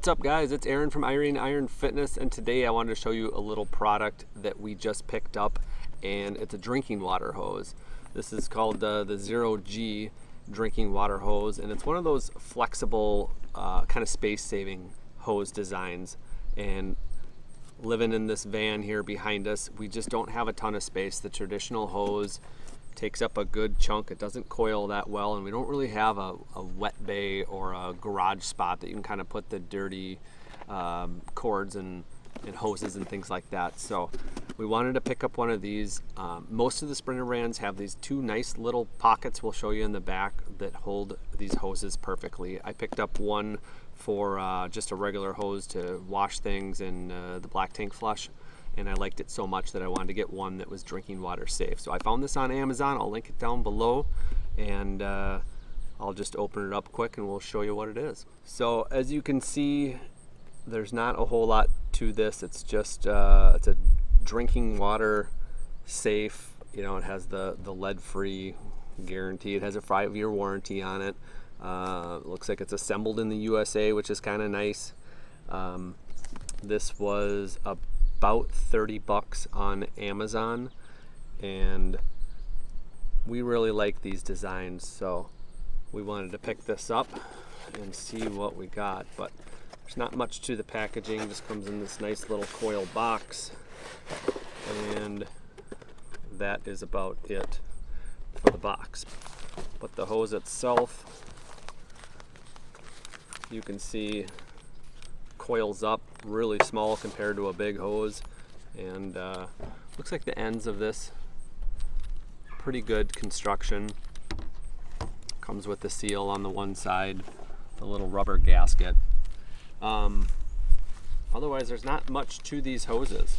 What's up, guys? It's Aaron from Irene Iron Fitness, and today I wanted to show you a little product that we just picked up, and it's a drinking water hose. This is called the 0G drinking water hose, and it's one of those flexible kind of space-saving hose designs. And living in this van here behind us, we just don't have a ton of space. The traditional hose takes up a good chunk. It doesn't coil that well, and we don't really have a wet bay or a garage spot that you can kind of put the dirty cords and hoses and things like that. So we wanted to pick up one of these. Most of the Sprinter brands have these two nice little pockets we'll show you in the back that hold these hoses perfectly. I picked up one for just a regular hose to wash things in the black tank flush, and I liked it so much that I wanted to get one that was drinking water safe. So I found this on Amazon. I'll link it down below, and I'll just open it up quick and we'll show you what it is. So as you can see, there's not a whole lot to this. It's just it's a drinking water safe. You know, it has the lead-free guarantee. It has a 5-year warranty on it. Looks like it's assembled in the USA, which is kind of nice. This was about 30 bucks on Amazon, and we really like these designs, so we wanted to pick this up and see what we got. But there's not much to the packaging. It just comes in this nice little coil box, and that is about it for the box. But the hose itself, you can see, coils up really small compared to a big hose, and looks like the ends of this pretty good construction. Comes with the seal on the one side, the little rubber gasket. Otherwise there's not much to these hoses.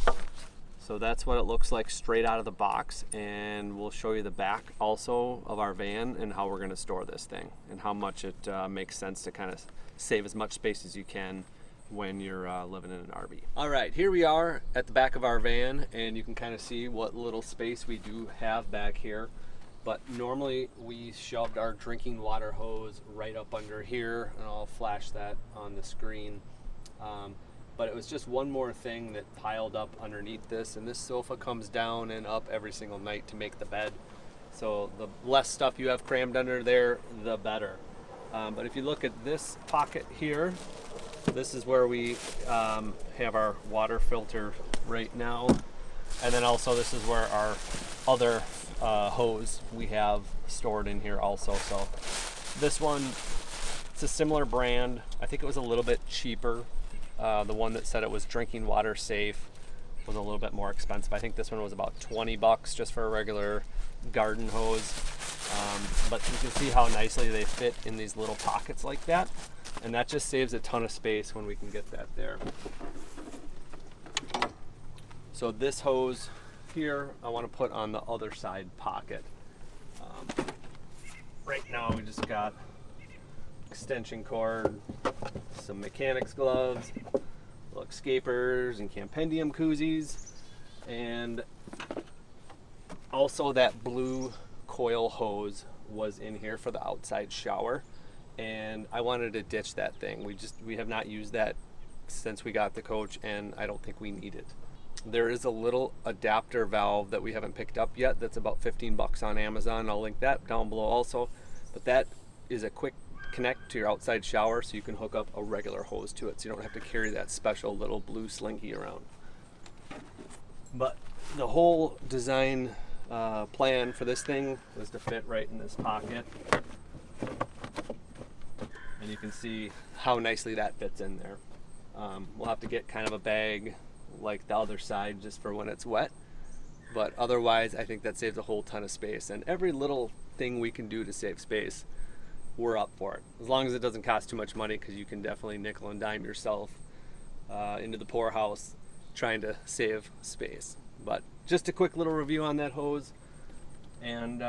So that's what it looks like straight out of the box, and we'll show you the back also of our van and how we're going to store this thing and how much it makes sense to kind of save as much space as you can when you're living in an RV. All right, here we are at the back of our van, and you can kind of see what little space we do have back here. But normally we shoved our drinking water hose right up under here, and I'll flash that on the screen. But it was just one more thing that piled up underneath this, and this sofa comes down and up every single night to make the bed. So the less stuff you have crammed under there, the better. But if you look at this pocket here, this is where we have our water filter right now. And then also this is where our other hose we have stored in here also. So this one, it's a similar brand. I think it was a little bit cheaper. The one that said it was drinking water safe was a little bit more expensive. I think this one was about 20 bucks just for a regular garden hose. But you can see how nicely they fit in these little pockets like that. And that just saves a ton of space when we can get that there. So this hose here, I want to put on the other side pocket. Right now we just got extension cord, some mechanics gloves, little escapers and campendium koozies, and also that blue coil hose was in here for the outside shower, and I wanted to ditch that thing. We have not used that since we got the coach, and I don't think we need it. There is a little adapter valve that we haven't picked up yet that's about 15 bucks on Amazon. I'll link that down below also, but that is a quick connect to your outside shower, so you can hook up a regular hose to it, so you don't have to carry that special little blue slinky around. But the whole design plan for this thing was to fit right in this pocket, and you can see how nicely that fits in there. We'll have to get kind of a bag like the other side just for when it's wet, but otherwise I think that saves a whole ton of space, and every little thing we can do to save space, we're up for it, as long as it doesn't cost too much money, because you can definitely nickel and dime yourself into the poorhouse trying to save space. But just a quick little review on that hose, and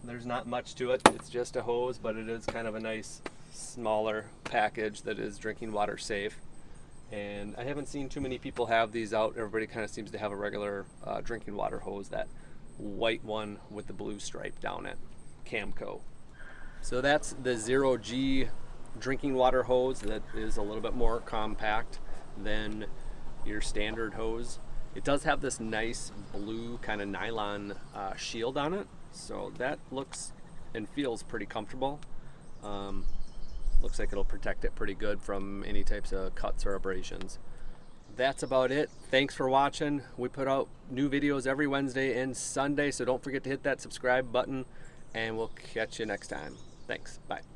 there's not much to it. It's just a hose, but it is kind of a nice smaller package that is drinking water safe, and I haven't seen too many people have these out. Everybody kind of seems to have a regular drinking water hose, that white one with the blue stripe down it, Camco. So that's the 0G drinking water hose that is a little bit more compact than your standard hose. It does have this nice blue kind of nylon shield on it, so that looks and feels pretty comfortable. Looks like it'll protect it pretty good from any types of cuts or abrasions. That's about it. Thanks for watching. We put out new videos every Wednesday and Sunday, so don't forget to hit that subscribe button, and we'll catch you next time. Thanks. Bye.